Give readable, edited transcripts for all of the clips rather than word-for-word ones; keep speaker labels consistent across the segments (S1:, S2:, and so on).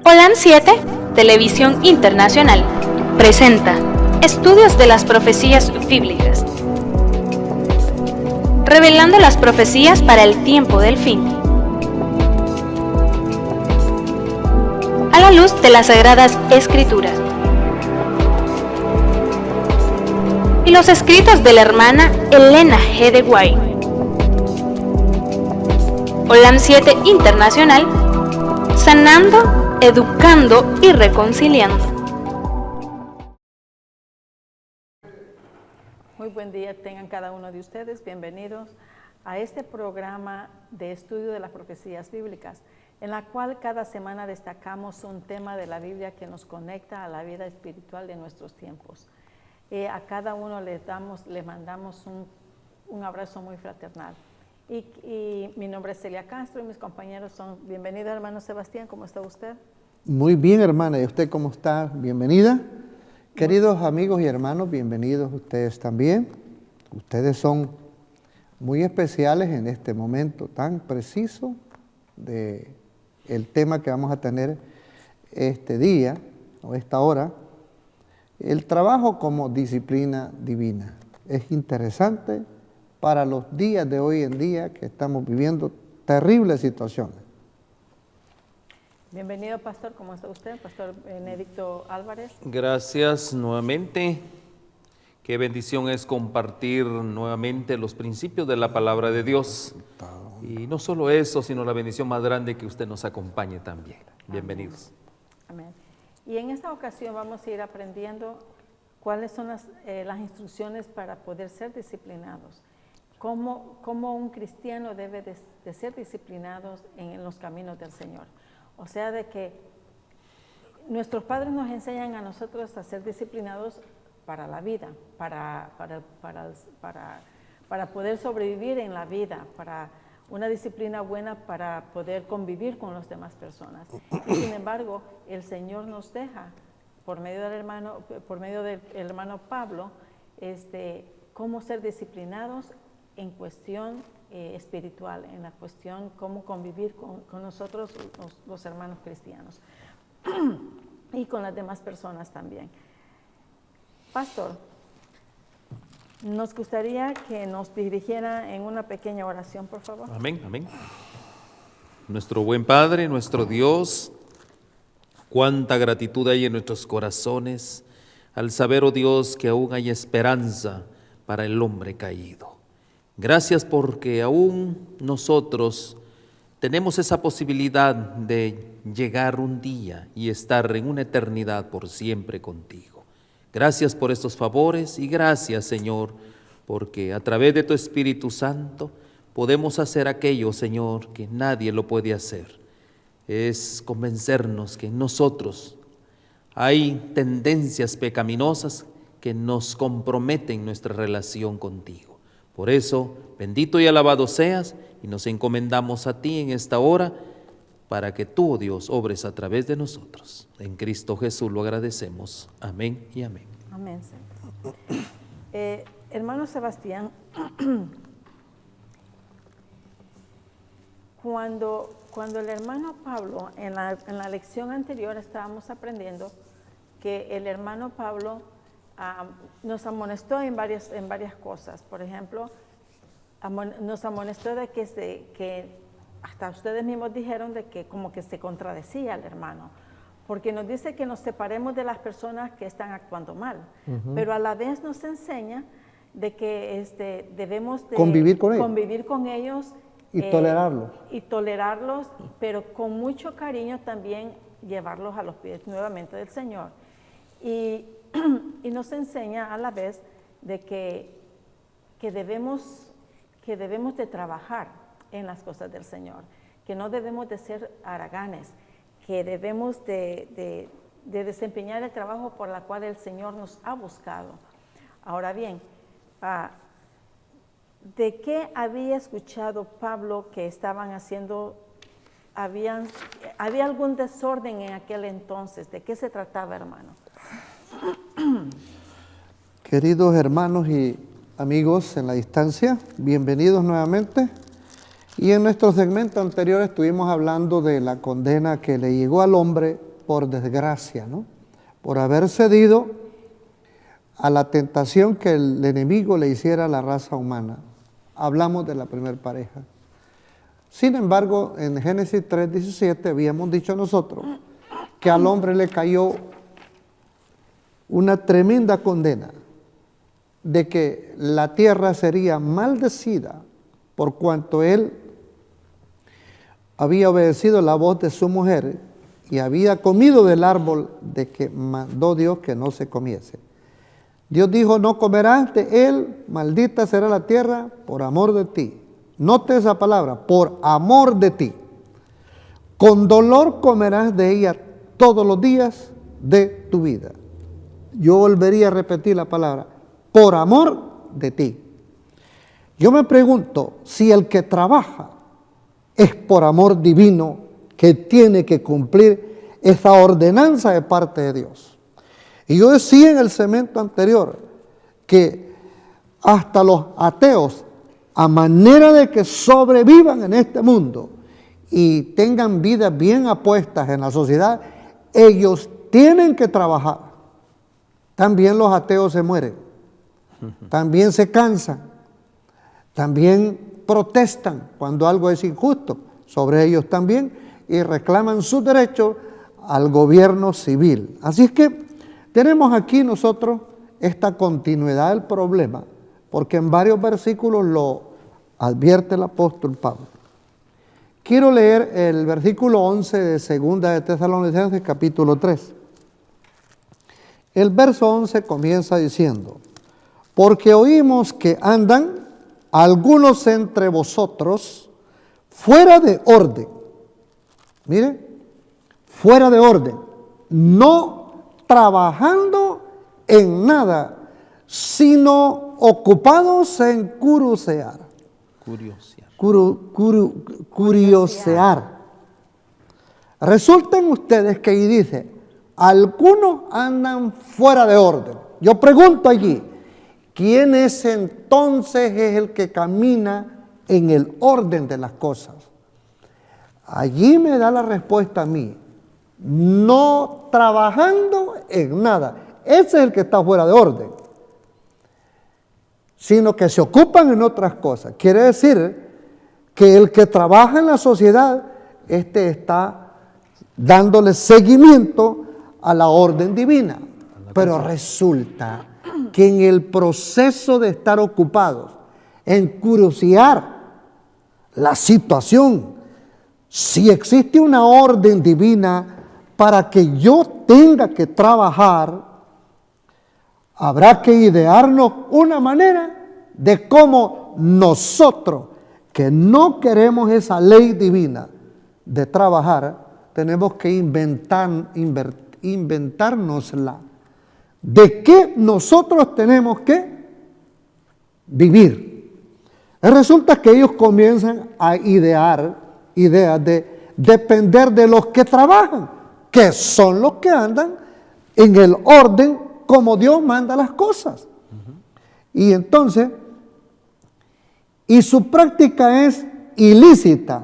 S1: Holan 7, Televisión Internacional, presenta Estudios de las Profecías Bíblicas, revelando las profecías para el tiempo del fin, a la luz de las Sagradas Escrituras y los escritos de la hermana Elena G. de White. Holan 7 Internacional, sanando, educando y reconciliando.
S2: Muy buen día tengan cada uno de ustedes, bienvenidos a este programa de estudio de las profecías bíblicas, en la cual cada semana destacamos un tema de la Biblia que nos conecta a la vida espiritual de nuestros tiempos. A cada uno le mandamos un abrazo muy fraternal. Y mi nombre es Celia Castro y mis compañeros son bienvenidos, hermano Sebastián, ¿cómo está usted?
S3: Muy bien, hermana, ¿y usted cómo está? Bienvenida. Queridos amigos y hermanos, bienvenidos ustedes también. Ustedes son muy especiales en este momento tan preciso de el tema que vamos a tener este día o esta hora. El trabajo como disciplina divina es interesante para los días de hoy en día que estamos viviendo terribles situaciones.
S2: Bienvenido, pastor, ¿cómo está usted? Pastor Benedicto Álvarez.
S4: Gracias nuevamente. Qué bendición es compartir nuevamente los principios de la palabra de Dios. Y no solo eso, sino la bendición más grande que usted nos acompañe también. Bienvenidos.
S2: Amén. Y en esta ocasión vamos a ir aprendiendo cuáles son las instrucciones para poder ser disciplinados. Cómo un cristiano debe de ser disciplinado en los caminos del Señor. O sea, de que nuestros padres nos enseñan a nosotros a ser disciplinados para la vida, para poder sobrevivir en la vida, para una disciplina buena para poder convivir con las demás personas. Y sin embargo, el Señor nos deja, por medio del hermano Pablo, cómo ser disciplinados en cuestión espiritual, en la cuestión cómo convivir con nosotros los hermanos cristianos y con las demás personas también. Pastor, nos gustaría que nos dirigiera en una pequeña oración, por favor.
S4: Amén, amén. Nuestro buen Padre, nuestro Dios, cuánta gratitud hay en nuestros corazones al saber, oh Dios, que aún hay esperanza para el hombre caído. Gracias porque aún nosotros tenemos esa posibilidad de llegar un día y estar en una eternidad por siempre contigo. Gracias por estos favores y gracias, Señor, porque a través de tu Espíritu Santo podemos hacer aquello, Señor, que nadie lo puede hacer. Es convencernos que en nosotros hay tendencias pecaminosas que nos comprometen nuestra relación contigo. Por eso, bendito y alabado seas, y nos encomendamos a ti en esta hora, para que tú, oh Dios, obres a través de nosotros. En Cristo Jesús lo agradecemos. Amén y amén.
S2: Amén, Señor. Hermano Sebastián, cuando el hermano Pablo, en la lección anterior estábamos aprendiendo que el hermano Pablo nos amonestó en varias cosas. Por ejemplo, nos amonestó de que hasta ustedes mismos dijeron de que como que se contradecía el hermano, porque nos dice que nos separemos de las personas que están actuando mal, pero a la vez nos enseña de que debemos de convivir con ellos
S3: y
S2: tolerarlos, pero con mucho cariño también llevarlos a los pies nuevamente del Señor. Y nos enseña a la vez de que debemos de trabajar en las cosas del Señor, que no debemos de ser haraganes, que debemos de desempeñar el trabajo por el cual el Señor nos ha buscado. Ahora bien, ¿de qué había escuchado Pablo que estaban haciendo? ¿Había algún desorden en aquel entonces? ¿De qué se trataba, hermano?
S3: Queridos hermanos y amigos en la distancia, bienvenidos nuevamente. Y en nuestro segmento anterior estuvimos hablando de la condena que le llegó al hombre por desgracia, ¿no? Por haber cedido a la tentación que el enemigo le hiciera a la raza humana. Hablamos de la primera pareja. Sin embargo, en Génesis 3:17 habíamos dicho nosotros que al hombre le cayó una tremenda condena de que la tierra sería maldecida por cuanto él había obedecido la voz de su mujer y había comido del árbol de que mandó Dios que no se comiese. Dios dijo, no comerás de él, maldita será la tierra por amor de ti. Note esa palabra, por amor de ti. Con dolor comerás de ella todos los días de tu vida. Yo volvería a repetir la palabra, por amor de ti. Yo me pregunto si el que trabaja es por amor divino que tiene que cumplir esa ordenanza de parte de Dios. Y yo decía en el segmento anterior que hasta los ateos, a manera de que sobrevivan en este mundo y tengan vidas bien apuestas en la sociedad, ellos tienen que trabajar. También los ateos se mueren, también se cansan, también protestan cuando algo es injusto sobre ellos también y reclaman sus derechos al gobierno civil. Así es que tenemos aquí nosotros esta continuidad del problema, porque en varios versículos lo advierte el apóstol Pablo. Quiero leer el versículo 11 de Segunda de Tesalonicenses, capítulo 3. El verso 11 comienza diciendo, porque oímos que andan algunos entre vosotros fuera de orden. Mire, fuera de orden, no trabajando en nada, sino ocupados en curiosear. Curiosear. Resulten ustedes que ahí dice, algunos andan fuera de orden. Yo pregunto allí, ¿quién es entonces el que camina en el orden de las cosas? Allí me da la respuesta a mí, no trabajando en nada. Ese es el que está fuera de orden, sino que se ocupan en otras cosas. Quiere decir que el que trabaja en la sociedad, está dándole seguimiento a la orden divina. Pero resulta que en el proceso de estar ocupados en curiosear la situación, si existe una orden divina para que yo tenga que trabajar, habrá que idearnos una manera de cómo nosotros, que no queremos esa ley divina de trabajar, tenemos que inventárnosla. ¿De qué nosotros tenemos que vivir? Resulta que ellos comienzan a idear ideas de depender de los que trabajan, que son los que andan en el orden como Dios manda las cosas. Y entonces, y su práctica es ilícita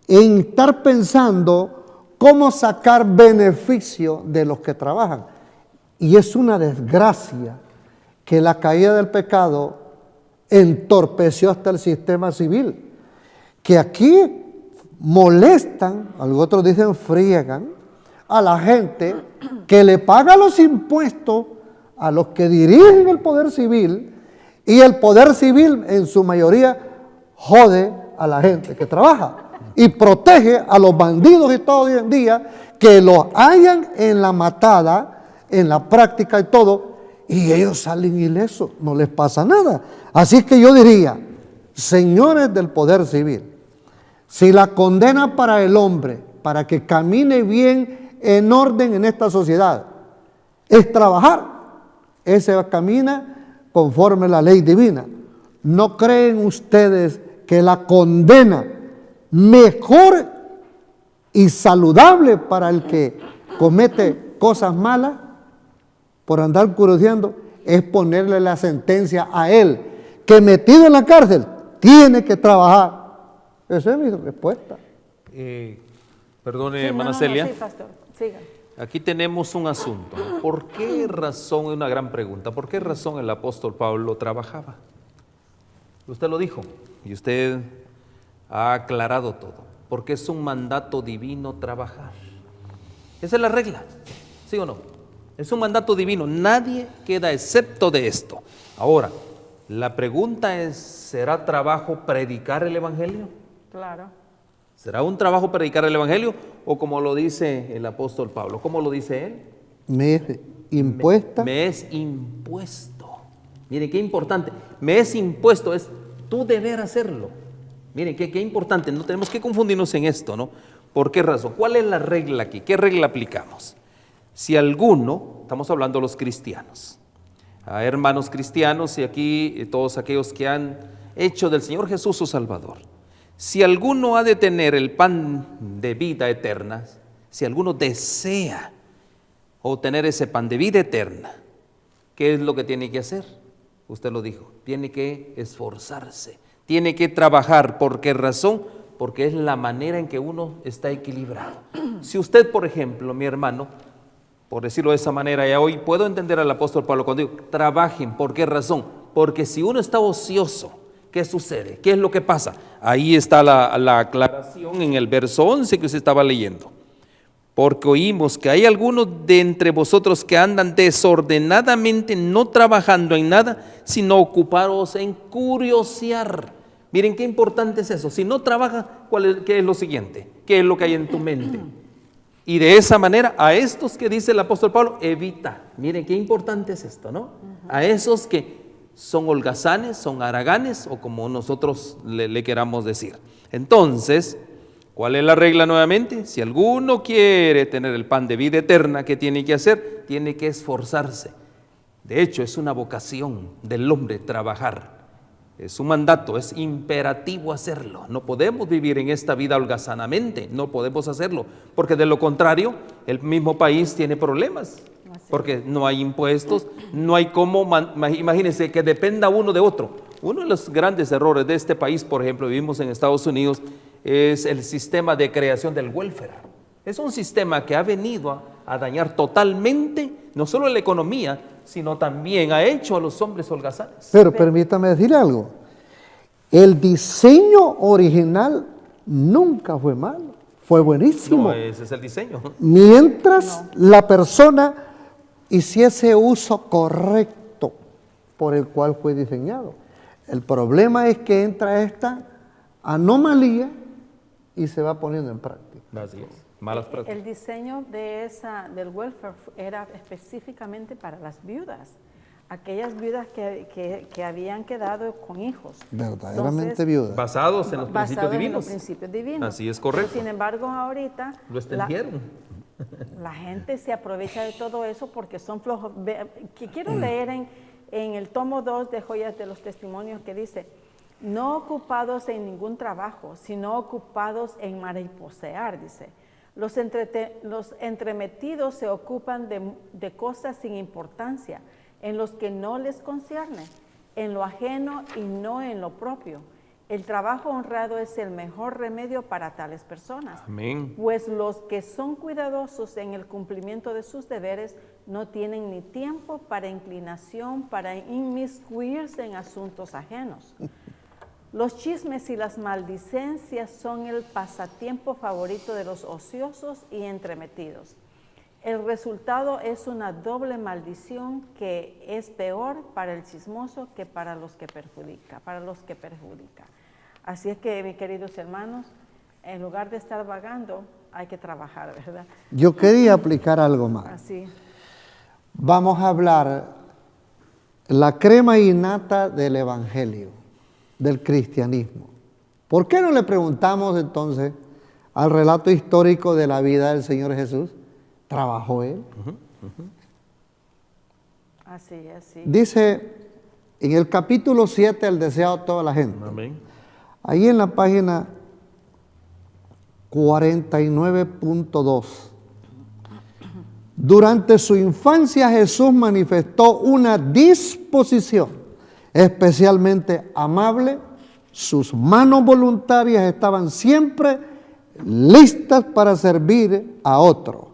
S3: en estar pensando cómo sacar beneficio de los que trabajan. Y es una desgracia que la caída del pecado entorpeció hasta el sistema civil, que aquí molestan, otros dicen friegan, a la gente que le paga los impuestos a los que dirigen el poder civil, y el poder civil en su mayoría jode a la gente que trabaja y protege a los bandidos y todo hoy en día que los hallan en la matada, en la práctica y todo, y ellos salen ilesos, no les pasa nada. Así que yo diría, señores del poder civil, si la condena para el hombre, para que camine bien en orden en esta sociedad, es trabajar, ese camina conforme a la ley divina. ¿No creen ustedes que la condena mejor y saludable para el que comete cosas malas por andar curioseando es ponerle la sentencia a él, que metido en la cárcel tiene que trabajar? Esa es mi respuesta.
S4: Perdone,
S2: Sí,
S4: hermana Celia.
S2: sí, pastor, siga.
S4: Aquí tenemos un asunto. ¿Por qué razón? Es una gran pregunta. ¿Por qué razón el apóstol Pablo trabajaba? Usted lo dijo y usted ha aclarado todo. Porque es un mandato divino trabajar. Esa es la regla, ¿sí o no? Es un mandato divino. Nadie queda excepto de esto. Ahora, la pregunta es, ¿será trabajo predicar el evangelio?
S2: Claro.
S4: ¿Será un trabajo predicar el evangelio? O como lo dice el apóstol Pablo, ¿cómo lo dice él?
S3: Me es impuesta.
S4: Me es impuesto. Miren, qué importante. Me es impuesto, es tu deber hacerlo. Miren, qué importante. No tenemos que confundirnos en esto, ¿no? ¿Por qué razón? ¿Cuál es la regla aquí? ¿Qué regla aplicamos? Si alguno, estamos hablando de los cristianos, a hermanos cristianos y aquí todos aquellos que han hecho del Señor Jesús su Salvador, si alguno ha de tener el pan de vida eterna, si alguno desea obtener ese pan de vida eterna, ¿qué es lo que tiene que hacer? Usted lo dijo, tiene que esforzarse, tiene que trabajar. ¿Por qué razón? Porque es la manera en que uno está equilibrado. Si usted, por ejemplo, mi hermano, por decirlo de esa manera, ya hoy puedo entender al apóstol Pablo cuando digo, trabajen. ¿Por qué razón? Porque si uno está ocioso, ¿qué sucede? ¿Qué es lo que pasa? Ahí está la aclaración en el verso 11 que usted estaba leyendo. Porque oímos que hay algunos de entre vosotros que andan desordenadamente, no trabajando en nada, sino ocupados en curiosear. Miren qué importante es eso. Si no trabajas, ¿qué es lo siguiente? ¿Qué es lo que hay en tu mente? Y de esa manera, a estos que dice el apóstol Pablo, evita. Miren qué importante es esto, ¿no? A esos que son holgazanes, son haraganes, o como nosotros le queramos decir. Entonces, ¿cuál es la regla nuevamente? Si alguno quiere tener el pan de vida eterna, ¿qué tiene que hacer? Tiene que esforzarse. De hecho, es una vocación del hombre trabajar. Es un mandato, es imperativo hacerlo. No podemos vivir en esta vida holgazanamente, no podemos hacerlo, porque de lo contrario, el mismo país tiene problemas, porque no hay impuestos, no hay cómo, imagínense que dependa uno de otro. Uno de los grandes errores de este país, por ejemplo, vivimos en Estados Unidos, es el sistema de creación del welfare. Es un sistema que ha venido a dañar totalmente, no solo la economía, sino también ha hecho a los hombres holgazanes.
S3: Pero permítame decir algo. El diseño original nunca fue malo, fue buenísimo.
S4: No, ese es el diseño.
S3: Mientras la persona hiciese uso correcto por el cual fue diseñado. El problema es que entra esta anomalía y se va poniendo en práctica.
S4: Así es, malas prácticas.
S2: El diseño del welfare era específicamente para las viudas, aquellas viudas que habían quedado con hijos.
S3: Verdaderamente
S2: Entonces,
S3: viudas.
S4: Basados en los principios divinos.
S2: En los principios divinos.
S4: Así es correcto.
S2: Pero, sin embargo, ahorita
S4: Lo extendieron.
S2: la gente se aprovecha de todo eso porque son flojos. Quiero leer en el tomo 2 de Joyas de los Testimonios que dice: no ocupados en ningún trabajo, sino ocupados en mariposear, dice. Los entremetidos se ocupan de cosas sin importancia, en los que no les concierne, en lo ajeno y no en lo propio. El trabajo honrado es el mejor remedio para tales personas.
S4: Amén.
S2: Pues los que son cuidadosos en el cumplimiento de sus deberes no tienen ni tiempo para inclinación, para inmiscuirse en asuntos ajenos. Los chismes y las maldicencias son el pasatiempo favorito de los ociosos y entremetidos. El resultado es una doble maldición que es peor para el chismoso que para los que perjudica, Así es que, mis queridos hermanos, en lugar de estar vagando, hay que trabajar, ¿verdad?
S3: Yo quería aplicar algo más.
S2: Así.
S3: Vamos a hablar la crema innata del evangelio, del cristianismo. ¿Por qué no le preguntamos entonces al relato histórico de la vida del Señor Jesús? ¿Trabajó Él?
S2: Así.
S3: Dice en el capítulo 7, el deseado de toda la gente.
S4: Amén.
S3: Ahí en la página 49.2. Durante su infancia Jesús manifestó una disposición especialmente amable. Sus manos voluntarias estaban siempre listas para servir a otro.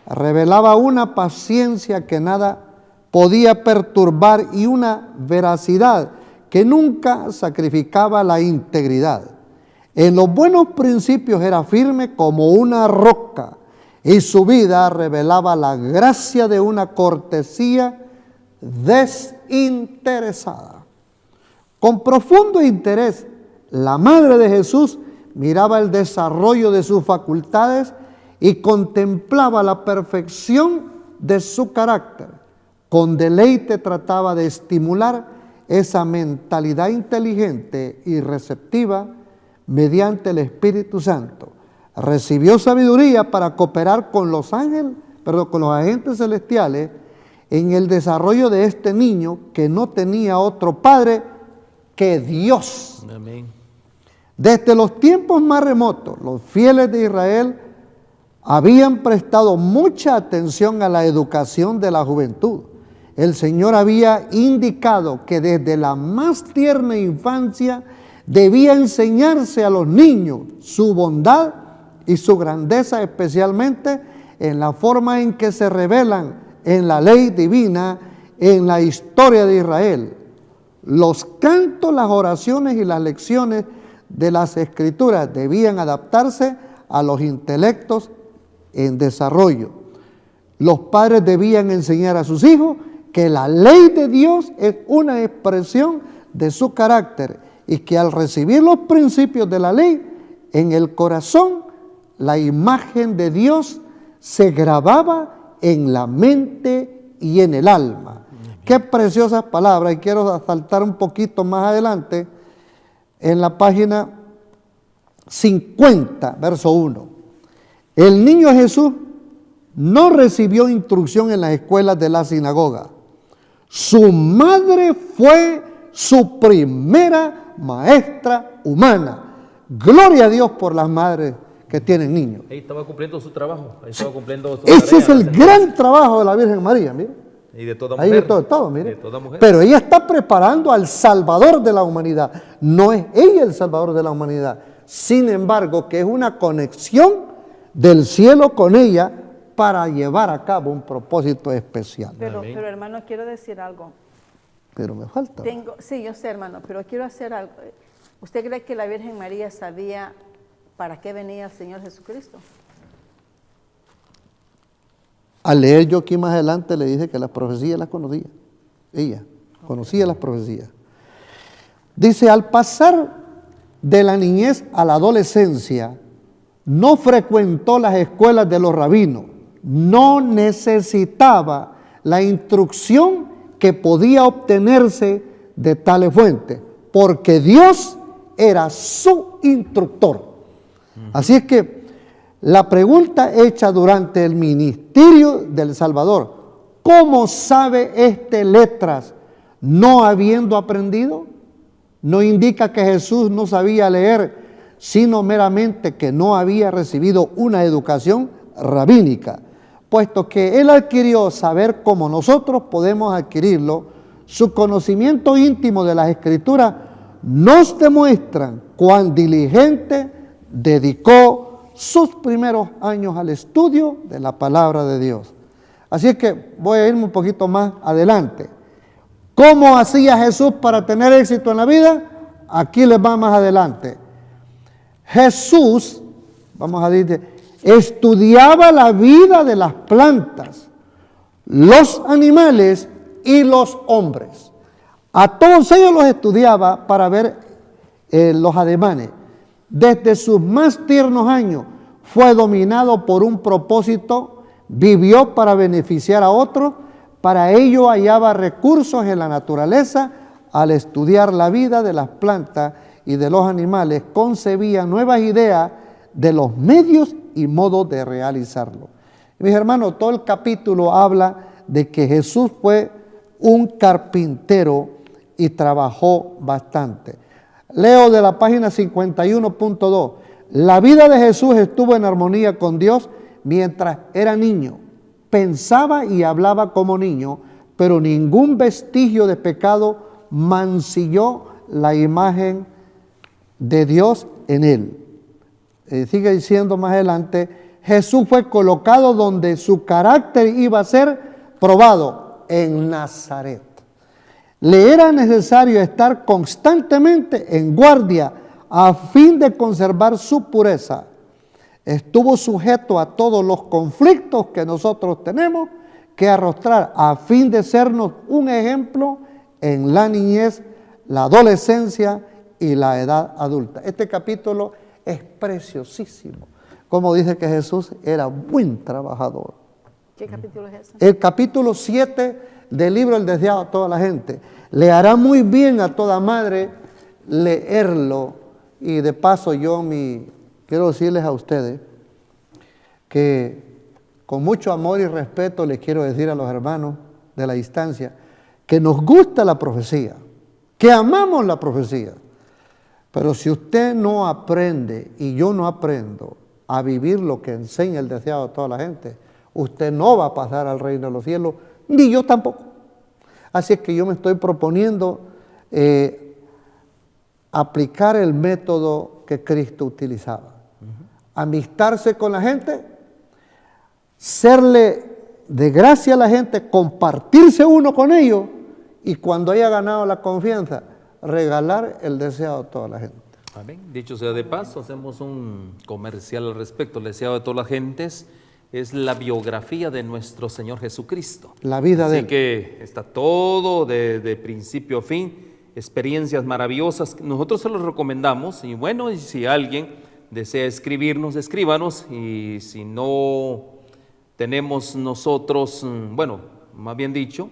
S3: Revelaba una paciencia que nada podía perturbar y una veracidad que nunca sacrificaba la integridad. En los buenos principios era firme como una roca y su vida revelaba la gracia de una cortesía desinteresada. Con profundo interés, la Madre de Jesús miraba el desarrollo de sus facultades y contemplaba la perfección de su carácter. Con deleite trataba de estimular esa mentalidad inteligente y receptiva mediante el Espíritu Santo. Recibió sabiduría para cooperar con los agentes celestiales en el desarrollo de este niño que no tenía otro padre que Dios.
S4: Amén.
S3: Desde los tiempos más remotos, los fieles de Israel habían prestado mucha atención a la educación de la juventud. El Señor había indicado que desde la más tierna infancia debía enseñarse a los niños su bondad y su grandeza, especialmente en la forma en que se revelan en la ley divina, en la historia de Israel. Los cantos, las oraciones y las lecciones de las Escrituras debían adaptarse a los intelectos en desarrollo. Los padres debían enseñar a sus hijos que la ley de Dios es una expresión de su carácter y que al recibir los principios de la ley en el corazón, la imagen de Dios se grababa en la mente y en el alma. Qué preciosas palabras, y quiero saltar un poquito más adelante en la página 50, verso 1. El niño Jesús no recibió instrucción en las escuelas de la sinagoga. Su madre fue su primera maestra humana. Gloria a Dios por las madres que tienen niños.
S4: Ahí estaba cumpliendo su trabajo. Ahí estaba cumpliendo su
S3: Ese
S4: tarea,
S3: es el gran trabajo de la Virgen María, mire.
S4: Y de toda
S3: Ahí
S4: mujer.
S3: de todo, mire.
S4: De toda mujer.
S3: Pero ella está preparando al Salvador de la humanidad. No es ella el Salvador de la humanidad. Sin embargo, que es una conexión del cielo con ella para llevar a cabo un propósito especial.
S2: Pero hermano, quiero decir algo.
S3: Pero me falta.
S2: Sí, yo sé, hermano, pero quiero hacer algo. ¿Usted cree que la Virgen María sabía para qué venía el Señor Jesucristo?
S3: Al leer yo aquí más adelante le dije que las profecías las conocía. Ella conocía las profecías. Dice, al pasar de la niñez a la adolescencia, no frecuentó las escuelas de los rabinos. No necesitaba la instrucción que podía obtenerse de tales fuentes, porque Dios era su instructor. Así es que la pregunta hecha durante el ministerio del Salvador, ¿cómo sabe este letras no habiendo aprendido? No indica que Jesús no sabía leer, sino meramente que no había recibido una educación rabínica, puesto que él adquirió saber como nosotros podemos adquirirlo. Su conocimiento íntimo de las Escrituras nos demuestran cuán diligente dedicó sus primeros años al estudio de la palabra de Dios. Así es que voy a irme un poquito más adelante. ¿Cómo hacía Jesús para tener éxito en la vida? Aquí les va más adelante. Jesús, vamos a decir, estudiaba la vida de las plantas, los animales y los hombres. A todos ellos los estudiaba para ver los ademanes. Desde sus más tiernos años fue dominado por un propósito, vivió para beneficiar a otros, para ello hallaba recursos en la naturaleza. Al estudiar la vida de las plantas y de los animales, concebía nuevas ideas de los medios y modos de realizarlo. Mis hermanos, todo el capítulo habla de que Jesús fue un carpintero y trabajó bastante. Leo de la página 51.2. La vida de Jesús estuvo en armonía con Dios mientras era niño. Pensaba y hablaba como niño, pero ningún vestigio de pecado mancilló la imagen de Dios en él. sigue diciendo más adelante, Jesús fue colocado donde su carácter iba a ser probado, en Nazaret. Le era necesario estar constantemente en guardia a fin de conservar su pureza. Estuvo sujeto a todos los conflictos que nosotros tenemos que arrostrar a fin de sernos un ejemplo en la niñez, la adolescencia y la edad adulta. Este capítulo es preciosísimo. Como dice que Jesús era buen trabajador.
S2: ¿Qué capítulo es ese?
S3: El capítulo 7 del libro El deseado a toda la gente. Le hará muy bien a toda madre leerlo. Y de paso quiero decirles a ustedes que con mucho amor y respeto les quiero decir a los hermanos de la distancia que nos gusta la profecía, que amamos la profecía. Pero si usted no aprende y yo no aprendo a vivir lo que enseña el deseado a toda la gente, usted no va a pasar al reino de los cielos, ni yo tampoco. Así es que yo me estoy proponiendo aplicar el método que Cristo utilizaba. Amistarse con la gente, serle de gracia a la gente, compartirse uno con ellos y cuando haya ganado la confianza, regalar el deseado a toda la gente.
S4: Amén. Dicho sea de paso, hacemos un comercial al respecto. El deseado de todas las gentes es la biografía de nuestro Señor Jesucristo.
S3: La vida de Él.
S4: Así que está todo de principio a fin, experiencias maravillosas. Nosotros se los recomendamos y bueno, y si alguien desea escribirnos, escríbanos, y si no tenemos nosotros, bueno, más bien dicho,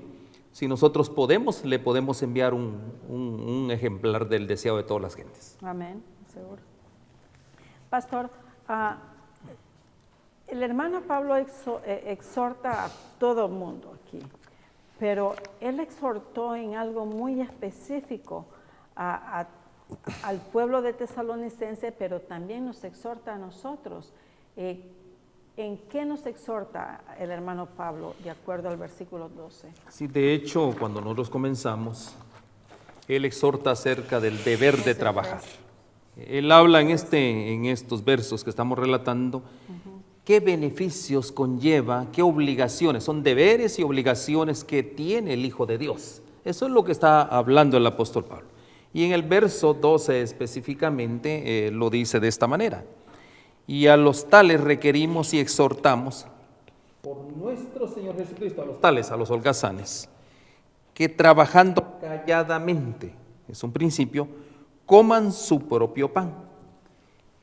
S4: si nosotros podemos, le podemos enviar un ejemplar del deseado de todas las gentes.
S2: Amén, seguro. Pastor, el hermano Pablo exhorta a todo el mundo aquí, pero él exhortó en algo muy específico al pueblo de Tesalonicense, pero también nos exhorta a nosotros. ¿En qué nos exhorta el hermano Pablo, de acuerdo al versículo 12?
S4: Sí, de hecho, cuando nosotros comenzamos, él exhorta acerca del deber de trabajar. Él habla en estos versos que estamos relatando, qué beneficios conlleva, qué obligaciones, son deberes y obligaciones que tiene el Hijo de Dios. Eso es lo que está hablando el apóstol Pablo. Y en el verso 12 específicamente lo dice de esta manera. Y a los tales requerimos y exhortamos por nuestro Señor Jesucristo, a los tales, a los holgazanes, que trabajando calladamente, es un principio, coman su propio pan.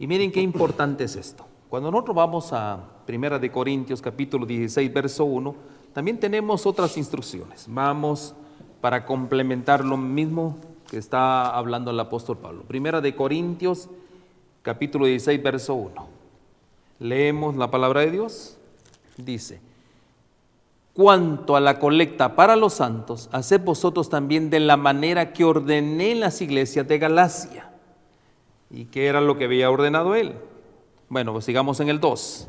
S4: Y miren qué importante es esto. Cuando nosotros vamos a 1 de Corintios capítulo 16, verso 1, también tenemos otras instrucciones. Vamos para complementar lo mismo que está hablando el apóstol Pablo. 1 de Corintios capítulo 16, verso 1. Leemos la palabra de Dios. Dice: cuanto a la colecta para los santos, haced vosotros también de la manera que ordené en las iglesias de Galacia. ¿Y qué era lo que había ordenado él? Bueno, pues sigamos en el 2.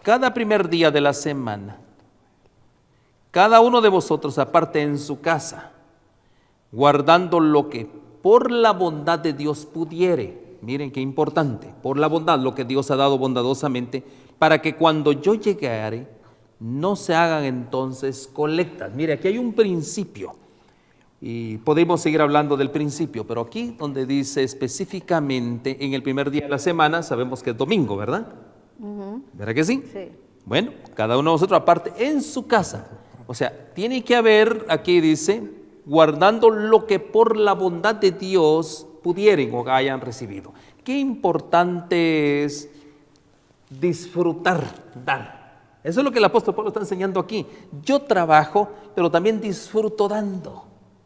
S4: Cada primer día de la semana, cada uno de vosotros aparte en su casa, guardando lo que por la bondad de Dios pudiere. Miren qué importante, por la bondad, lo que Dios ha dado bondadosamente, para que cuando yo llegare, no se hagan entonces colectas. Mire, aquí hay un principio, y podemos seguir hablando del principio, pero aquí donde dice específicamente en el primer día de la semana, sabemos que es domingo, ¿verdad? ¿Verdad que sí?
S2: Sí.
S4: Bueno, cada uno de nosotros aparte en su casa. O sea, tiene que haber, aquí dice, guardando lo que por la bondad de Dios pudieren o hayan recibido. Qué importante es disfrutar, dar. Eso es lo que el apóstol Pablo está enseñando aquí. Yo trabajo, pero también disfruto dando.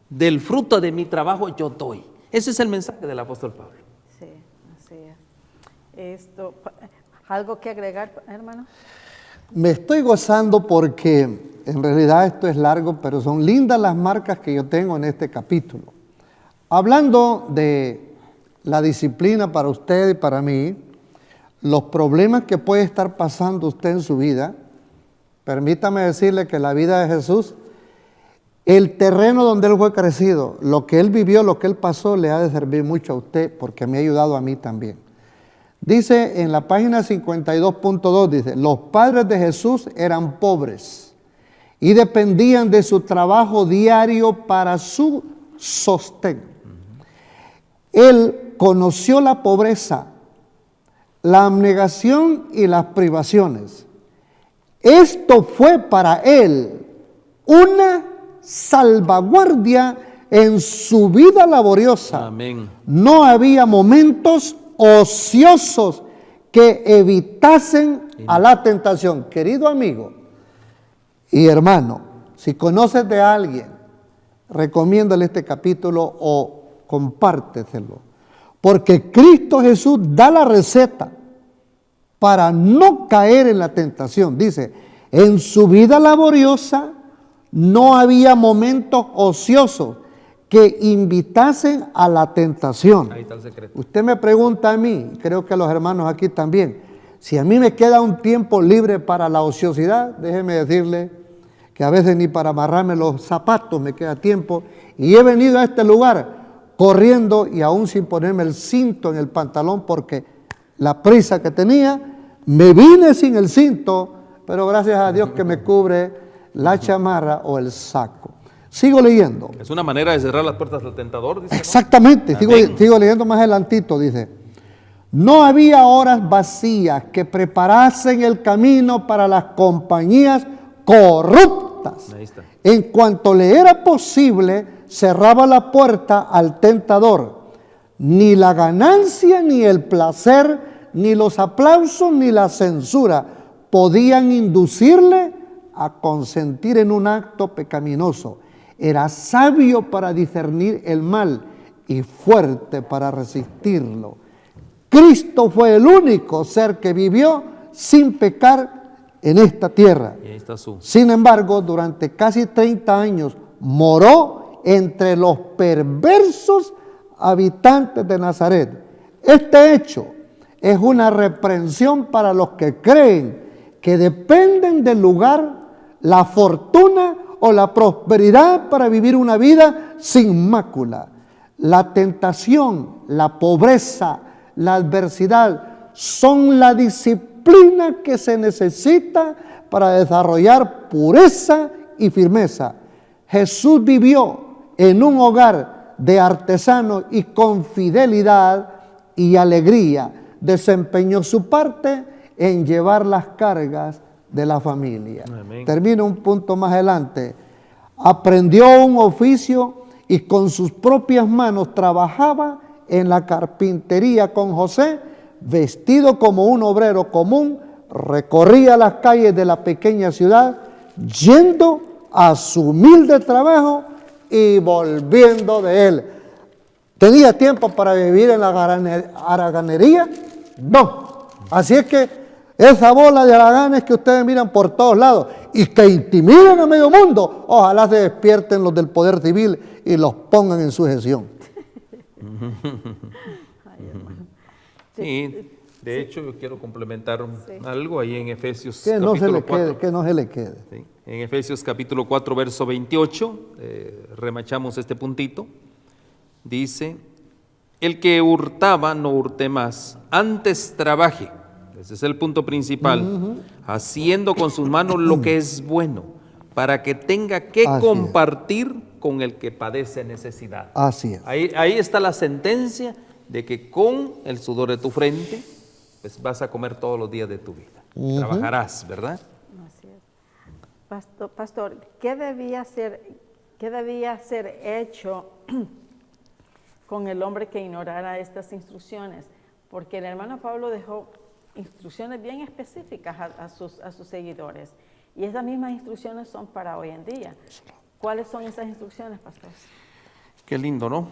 S4: Del fruto de mi trabajo yo doy. Ese es el mensaje del apóstol Pablo.
S2: Sí, así es. ¿Algo que agregar, hermano?
S3: Me estoy gozando porque en realidad esto es largo, pero son lindas las marcas que yo tengo en este capítulo. Hablando de la disciplina para usted y para mí, los problemas que puede estar pasando usted en su vida, permítame decirle que la vida de Jesús, el terreno donde Él fue crecido, lo que Él vivió, lo que Él pasó, le ha de servir mucho a usted porque me ha ayudado a mí también. Dice en la página 52.2, dice, los padres de Jesús eran pobres y dependían de su trabajo diario para su sostén. Él conoció la pobreza, la abnegación y las privaciones. Esto fue para él una salvaguardia en su vida laboriosa.
S4: Amén.
S3: No había momentos ociosos que evitasen a la tentación. Querido amigo y hermano, si conoces de alguien, recomiéndale este capítulo o compárteselo, porque Cristo Jesús da la receta para no caer en la tentación. Dice, en su vida laboriosa no había momentos ociosos que invitasen a la tentación.
S4: Ahí está el secreto.
S3: Usted me pregunta a mí, creo que a los hermanos aquí también, si a mí me queda un tiempo libre para la ociosidad, déjeme decirle que a veces ni para amarrarme los zapatos me queda tiempo, y he venido a este lugar corriendo y aún sin ponerme el cinto en el pantalón porque la prisa que tenía, me vine sin el cinto, pero gracias a Dios que me cubre la chamarra o el saco. Sigo leyendo.
S4: Es una manera de cerrar las puertas del tentador, dice, ¿no?
S3: Exactamente,
S4: Amén.
S3: sigo leyendo más adelantito, dice, no había horas vacías que preparasen el camino para las compañías corruptas.
S4: Ahí está.
S3: En cuanto le era posible, cerraba la puerta al tentador. Ni la ganancia, ni el placer, ni los aplausos, ni la censura podían inducirle a consentir en un acto pecaminoso. Era sabio para discernir el mal y fuerte para resistirlo. Cristo fue el único ser que vivió sin pecar en esta tierra.
S4: Y ahí está su.
S3: Sin embargo, durante casi 30 años moró entre los perversos habitantes de Nazaret. Este hecho es una reprensión para los que creen que dependen del lugar, la fortuna o la prosperidad para vivir una vida sin mácula. La tentación, la pobreza, la adversidad son la disciplina que se necesita para desarrollar pureza y firmeza. Jesús vivió en un hogar de artesanos y con fidelidad y alegría desempeñó su parte en llevar las cargas de la familia.
S4: Amén.
S3: Termino un punto más adelante. Aprendió un oficio y con sus propias manos trabajaba en la carpintería con José, vestido como un obrero común, recorría las calles de la pequeña ciudad, yendo a su humilde trabajo y volviendo de él. ¿Tenía tiempo para vivir en la haraganería? No. Así es que esa bola de haraganes que ustedes miran por todos lados y que intimidan a medio mundo, ojalá se despierten los del poder civil y los pongan en sujeción.
S2: Ay, hermano.
S4: Sí, de hecho yo quiero complementar algo ahí en Efesios
S3: Que no se
S4: capítulo
S3: le
S4: 4.
S3: quede, que no se le quede.
S4: Sí, en Efesios capítulo 4, verso 28, remachamos este puntito, dice, el que hurtaba no hurte más, antes trabaje, ese es el punto principal, haciendo con sus manos lo que es bueno, para que tenga que
S3: Así es.
S4: compartir con el que padece necesidad.
S3: Así es.
S4: Ahí está la sentencia de que con el sudor de tu frente, pues vas a comer todos los días de tu vida. Trabajarás, ¿verdad?
S2: Así es. Pastor, ¿qué debía ser hecho con el hombre que ignorara estas instrucciones? Porque el hermano Pablo dejó instrucciones bien específicas a sus seguidores. Y esas mismas instrucciones son para hoy en día. ¿Cuáles son esas instrucciones, pastor?
S4: Qué lindo, ¿no?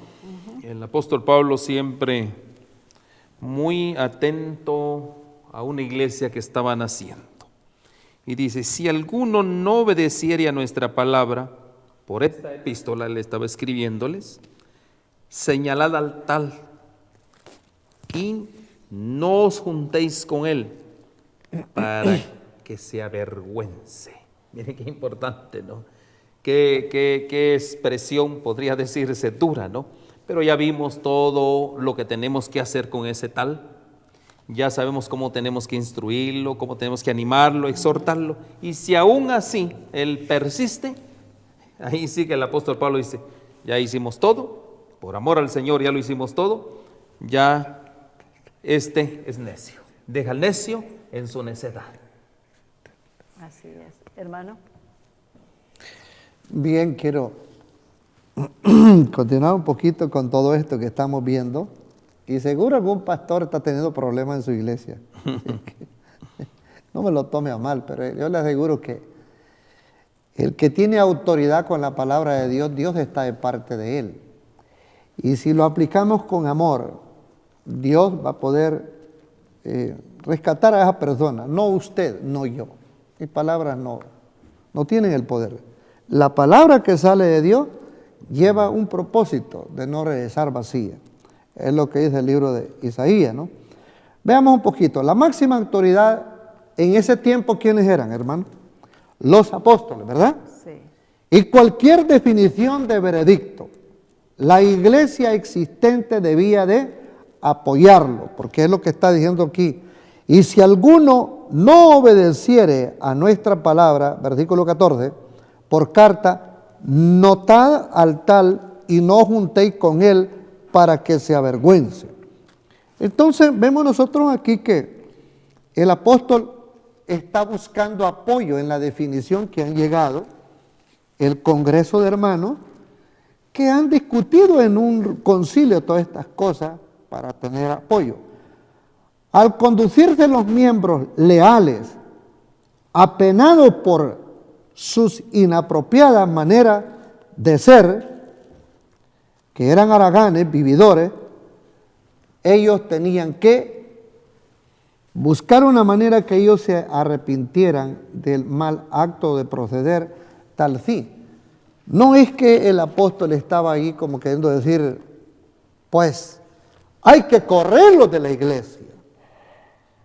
S4: El apóstol Pablo siempre muy atento a una iglesia que estaba naciendo. Y dice, si alguno no obedeciere a nuestra palabra, por esta epístola le estaba escribiéndoles, señalad al tal y no os juntéis con él para que se avergüence. Miren qué importante, ¿no? Qué expresión podría decirse dura, ¿no? Pero ya vimos todo lo que tenemos que hacer con ese tal. ya sabemos cómo tenemos que instruirlo, cómo tenemos que animarlo, exhortarlo. Y si aún así él persiste, ahí sí que el apóstol Pablo dice, ya hicimos todo, por amor al Señor ya lo hicimos todo, ya este es necio. Deja al necio en su necedad.
S2: Así es. Hermano.
S3: Bien, quiero continuar un poquito con todo esto que estamos viendo. Y seguro algún pastor está teniendo problemas en su iglesia. No me lo tome a mal, pero yo le aseguro que el que tiene autoridad con la palabra de Dios, Dios está de parte de él. Y si lo aplicamos con amor, Dios va a poder rescatar a esa persona. No usted, no yo. Mis palabras no tienen el poder. La palabra que sale de Dios lleva un propósito de no regresar vacía. Es lo que dice el libro de Isaías, ¿no? Veamos un poquito. La máxima autoridad en ese tiempo, ¿quiénes eran, hermano? Los apóstoles, ¿verdad?
S2: Sí.
S3: Y cualquier definición de veredicto, la iglesia existente debía de apoyarlo, porque es lo que está diciendo aquí. Y si alguno no obedeciere a nuestra palabra, versículo 14, por carta, notad al tal y no juntéis con él para que se avergüence. Entonces vemos nosotros aquí que el apóstol está buscando apoyo en la definición que han llegado el Congreso de Hermanos, que han discutido en un concilio todas estas cosas para tener apoyo. Al conducirse los miembros leales, apenados por sus inapropiadas maneras de ser, que eran haraganes, vividores, ellos tenían que buscar una manera que ellos se arrepintieran del mal acto de proceder tal fin. No es que el apóstol estaba ahí como queriendo decir, pues, hay que correrlos de la iglesia.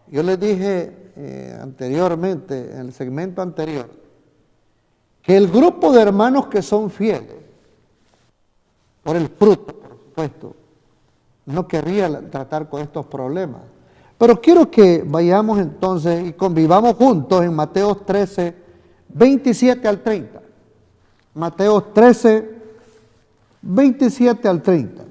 S3: Yo les dije anteriormente, en el segmento anterior, que el grupo de hermanos que son fieles, por el fruto, por supuesto, no querría tratar con estos problemas. Pero quiero que vayamos entonces y convivamos juntos en Mateo 13, 27 al 30. Mateo 13, 27 al 30.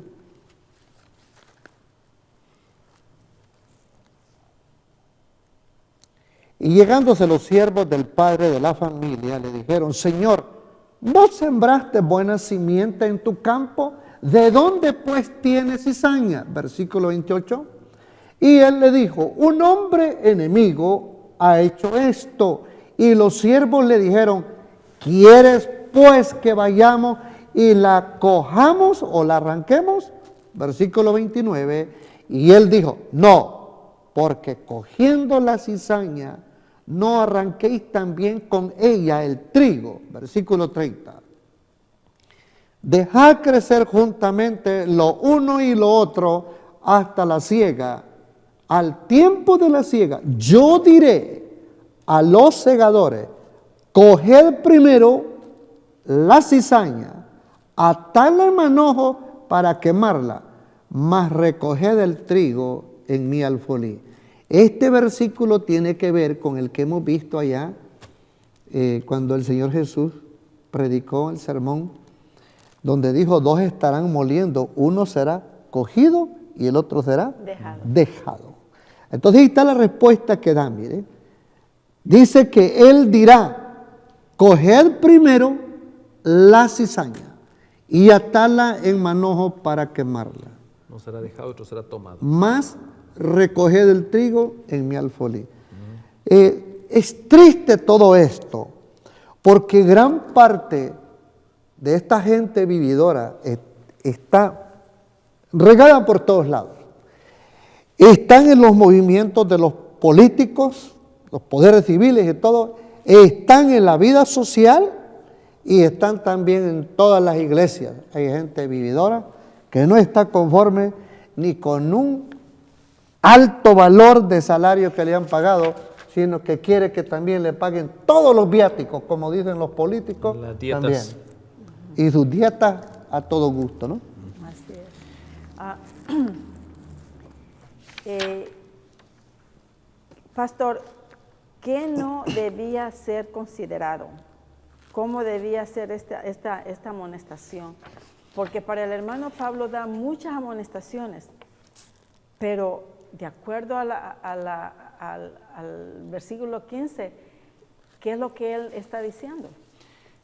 S3: Y llegándose los siervos del padre de la familia, le dijeron, Señor, ¿no sembraste buena simiente en tu campo? ¿De dónde pues tienes cizaña? Versículo 28. Y él le dijo, un hombre enemigo ha hecho esto. Y los siervos le dijeron, ¿quieres pues que vayamos y la cojamos o la arranquemos? Versículo 29. Y él dijo, no, porque cogiendo la cizaña, no arranquéis también con ella el trigo. Versículo 30. Dejad crecer juntamente lo uno y lo otro hasta la siega. Al tiempo de la siega, yo diré a los segadores, coged primero la cizaña, atadla en manojo para quemarla, mas recoged el trigo en mi alfolí. Este versículo tiene que ver con el que hemos visto allá cuando el Señor Jesús predicó el sermón, donde dijo, dos estarán moliendo, uno será cogido y el otro será dejado. Entonces ahí está la respuesta que da, mire. Dice que él dirá, coged primero la cizaña y atarla en manojo para quemarla.
S4: No será dejado, otro será tomado.
S3: Más recoged el trigo en mi alfolí. Es triste todo esto, porque gran parte de esta gente vividora está regada por todos lados. Están en los movimientos de los políticos, los poderes civiles y todo, están en la vida social y están también en todas las iglesias. Hay gente vividora que no está conforme ni con un alto valor de salario que le han pagado, sino que quiere que también le paguen todos los viáticos, como dicen los políticos,
S4: las dietas
S3: también. Y sus dietas a todo gusto, ¿no?
S2: Así es. Pastor, ¿qué no debía ser considerado? ¿Cómo debía ser esta amonestación? Porque para el hermano Pablo da muchas amonestaciones, pero de acuerdo al versículo 15, ¿qué es lo que él está diciendo?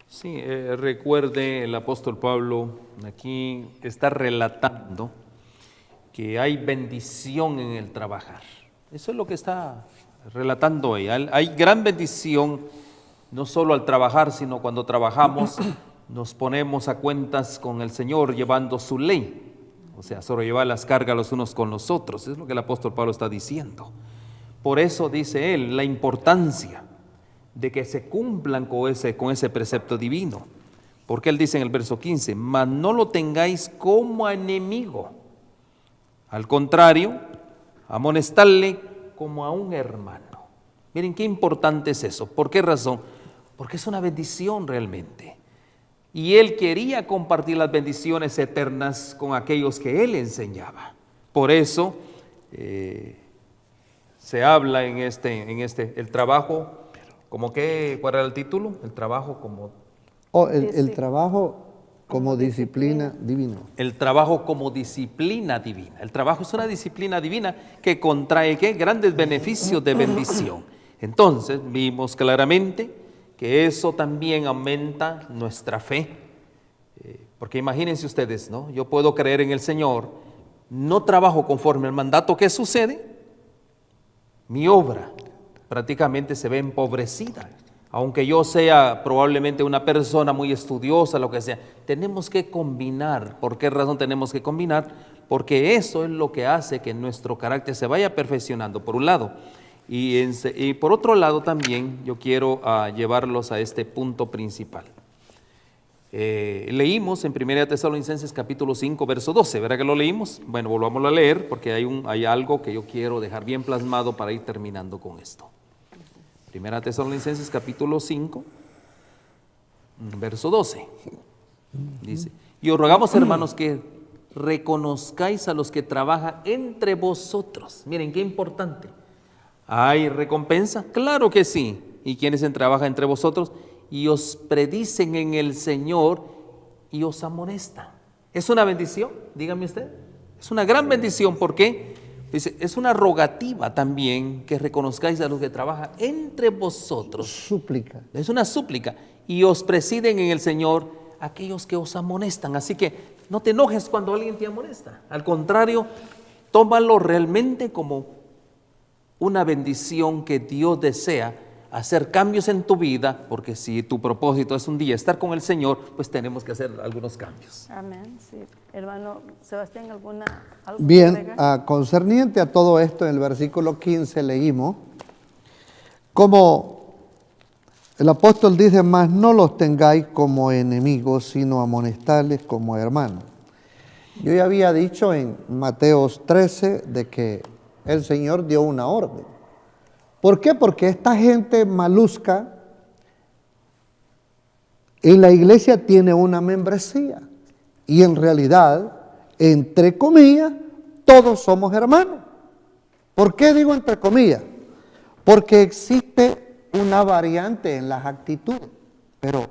S4: Sí, recuerde, el apóstol Pablo aquí está relatando que hay bendición en el trabajar. Eso es lo que está relatando ahí. Hay gran bendición, no solo al trabajar, sino cuando trabajamos nos ponemos a cuentas con el Señor llevando su ley. O sea, sobrellevar las cargas los unos con los otros. Es lo que el apóstol Pablo está diciendo. Por eso dice él, la importancia de que se cumplan con ese precepto divino. Porque él dice en el verso 15, mas no lo tengáis como enemigo. Al contrario, amonestarle como a un hermano. Miren qué importante es eso. ¿Por qué razón? Porque es una bendición realmente. Y él quería compartir las bendiciones eternas con aquellos que él enseñaba. Por eso se habla en el trabajo, ¿como qué? ¿Cuál era el título? El trabajo como...
S3: el trabajo como disciplina divina.
S4: El trabajo como disciplina divina. El trabajo es una disciplina divina que contrae ¿qué? Grandes beneficios de bendición. Entonces vimos claramente que eso también aumenta nuestra fe. Porque imagínense ustedes, ¿no? Yo puedo creer en el Señor, no trabajo conforme al mandato, ¿qué sucede? Mi obra prácticamente se ve empobrecida. Aunque yo sea probablemente una persona muy estudiosa, lo que sea, tenemos que combinar. ¿Por qué razón tenemos que combinar? Porque eso es lo que hace que nuestro carácter se vaya perfeccionando, por un lado. Y por otro lado también yo quiero llevarlos a este punto principal. Leímos en 1 Tesalonicenses capítulo 5, verso 12, ¿verdad que lo leímos? Bueno, volvámoslo a leer porque hay algo que yo quiero dejar bien plasmado para ir terminando con esto. 1 Tesalonicenses capítulo 5, verso 12, dice, y os rogamos, hermanos, que reconozcáis a los que trabajan entre vosotros. Miren, qué importante. ¿Hay recompensa? Claro que sí. ¿Y quiénes trabajan entre vosotros? Y os predicen en el Señor y os amonestan. ¿Es una bendición? Dígame usted. Es una gran bendición. ¿Por qué? Dice, es una rogativa también que reconozcáis a los que trabajan entre vosotros.
S3: Súplica.
S4: Es una súplica. Y os presiden en el Señor aquellos que os amonestan. Así que no te enojes cuando alguien te amonesta. Al contrario, tómalo realmente como una bendición que Dios desea hacer cambios en tu vida, porque si tu propósito es un día estar con el Señor, pues tenemos que hacer algunos cambios.
S2: Amén, sí. Hermano Sebastián, algo
S3: Bien, concerniente a todo esto, en el versículo 15 leímos, como el apóstol dice, mas no los tengáis como enemigos, sino amonestarles como hermanos. Yo ya había dicho en Mateos 13 de que el Señor dio una orden. ¿Por qué? Porque esta gente malusca en la iglesia tiene una membresía y en realidad, entre comillas, todos somos hermanos. ¿Por qué digo entre comillas? Porque existe una variante en las actitudes, pero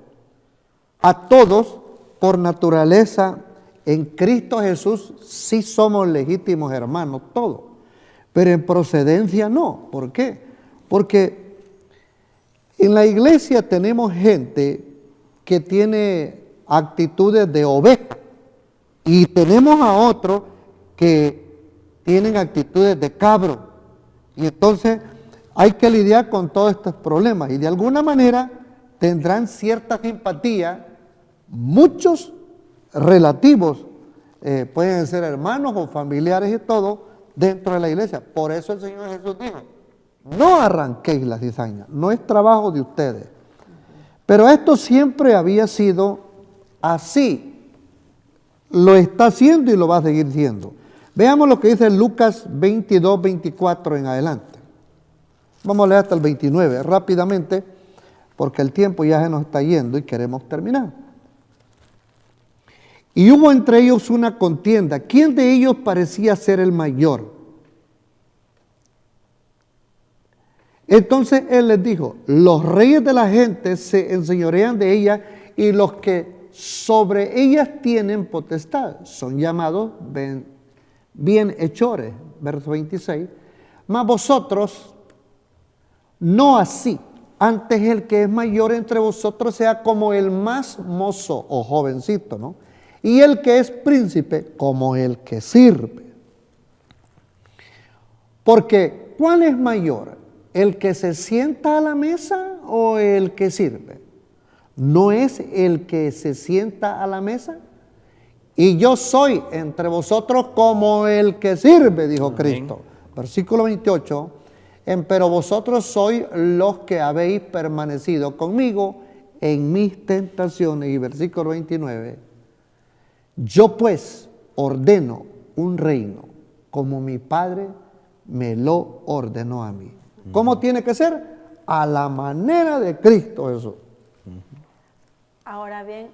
S3: a todos por naturaleza en Cristo Jesús sí somos legítimos hermanos, todos, pero en procedencia no. ¿Por qué? Porque en la iglesia tenemos gente que tiene actitudes de oveja y tenemos a otros que tienen actitudes de cabro. Y entonces hay que lidiar con todos estos problemas y de alguna manera tendrán cierta simpatía, muchos relativos, pueden ser hermanos o familiares y todo dentro de la iglesia. Por eso el Señor Jesús dijo, no arranquéis la cizaña, no es trabajo de ustedes. Pero esto siempre había sido así, lo está haciendo y lo va a seguir siendo. Veamos lo que dice Lucas 22, 24 en adelante. Vamos a leer hasta el 29 rápidamente, porque el tiempo ya se nos está yendo y queremos terminar. Y hubo entre ellos una contienda. ¿Quién de ellos parecía ser el mayor? Entonces él les dijo, los reyes de la gente se enseñorean de ella y los que sobre ellas tienen potestad son llamados bienhechores. Verso 26. Mas vosotros no así. Antes el que es mayor entre vosotros sea como el más mozo o jovencito, ¿no? Y el que es príncipe como el que sirve. Porque, ¿cuál es mayor? ¿El que se sienta a la mesa o el que sirve? ¿No es el que se sienta a la mesa? Y yo soy entre vosotros como el que sirve, dijo
S4: Amén.
S3: Cristo. Versículo 28. Pero vosotros sois los que habéis permanecido conmigo en mis tentaciones. Y versículo 29. Yo pues ordeno un reino como mi Padre me lo ordenó a mí. ¿Cómo tiene que ser? A la manera de Cristo Jesús.
S2: Ahora bien,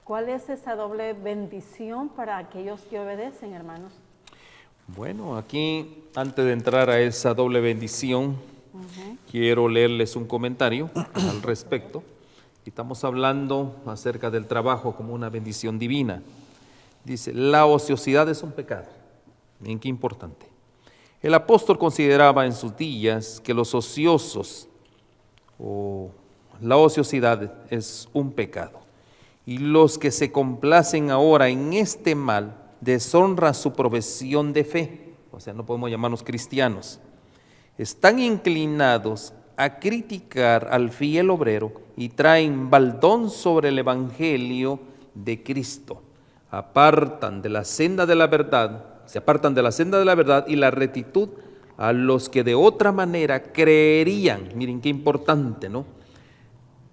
S2: ¿cuál es esa doble bendición para aquellos que obedecen, hermanos?
S4: Bueno, aquí, antes de entrar a esa doble bendición, quiero leerles un comentario al respecto. Estamos hablando acerca del trabajo como una bendición divina. Dice, la ociosidad es un pecado. Miren qué importante. El apóstol consideraba en sus días que los ociosos o la ociosidad es un pecado. Y los que se complacen ahora en este mal deshonra su profesión de fe. O sea, no podemos llamarnos cristianos. Están inclinados a criticar al fiel obrero y traen baldón sobre el evangelio de Cristo. Se apartan de la senda de la verdad y la rectitud a los que de otra manera creerían. Miren qué importante, ¿no?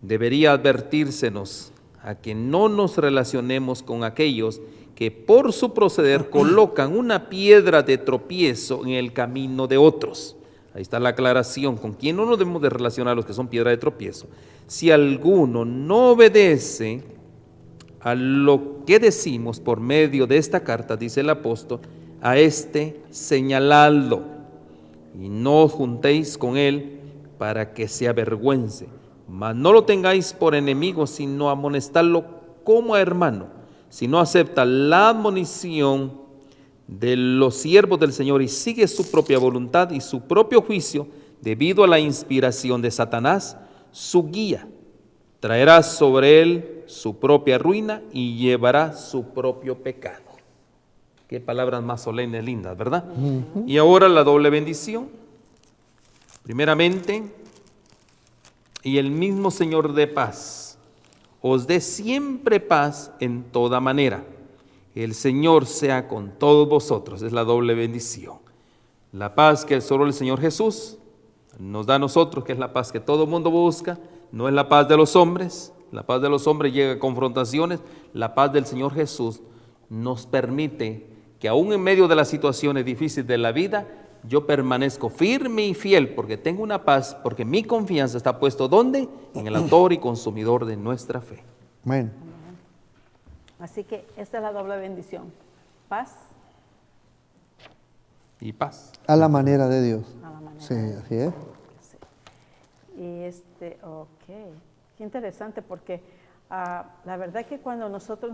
S4: Debería advertírsenos a que no nos relacionemos con aquellos que por su proceder colocan una piedra de tropiezo en el camino de otros. Ahí está la aclaración, con quién no nos debemos de relacionar los que son piedra de tropiezo. Si alguno no obedece a lo que decimos por medio de esta carta, dice el apóstol, a este señaladlo y no os juntéis con él para que se avergüence. Mas no lo tengáis por enemigo, sino amonestadlo como a hermano. Si no acepta la admonición de los siervos del Señor y sigue su propia voluntad y su propio juicio, debido a la inspiración de Satanás, su guía traerá sobre él su propia ruina y llevará su propio pecado. Qué palabras más solemnes, lindas, ¿verdad? Y ahora la doble bendición. Primeramente, y el mismo Señor de paz os dé siempre paz en toda manera. El Señor sea con todos vosotros. Es la doble bendición. La paz que solo el Señor Jesús nos da a nosotros, que es la paz que todo el mundo busca, no es la paz de los hombres. La paz de los hombres llega a confrontaciones. La paz del Señor Jesús nos permite que aún en medio de las situaciones difíciles de la vida, yo permanezco firme y fiel porque tengo una paz, porque mi confianza está puesto ¿dónde? En el autor y consumidor de nuestra fe.
S3: Amén.
S2: Así que esta es la doble bendición. Paz
S4: Y paz.
S3: A la manera de Dios.
S2: a la manera.
S3: Sí, así es.
S2: Sí. Y ok, qué interesante porque la verdad que cuando nosotros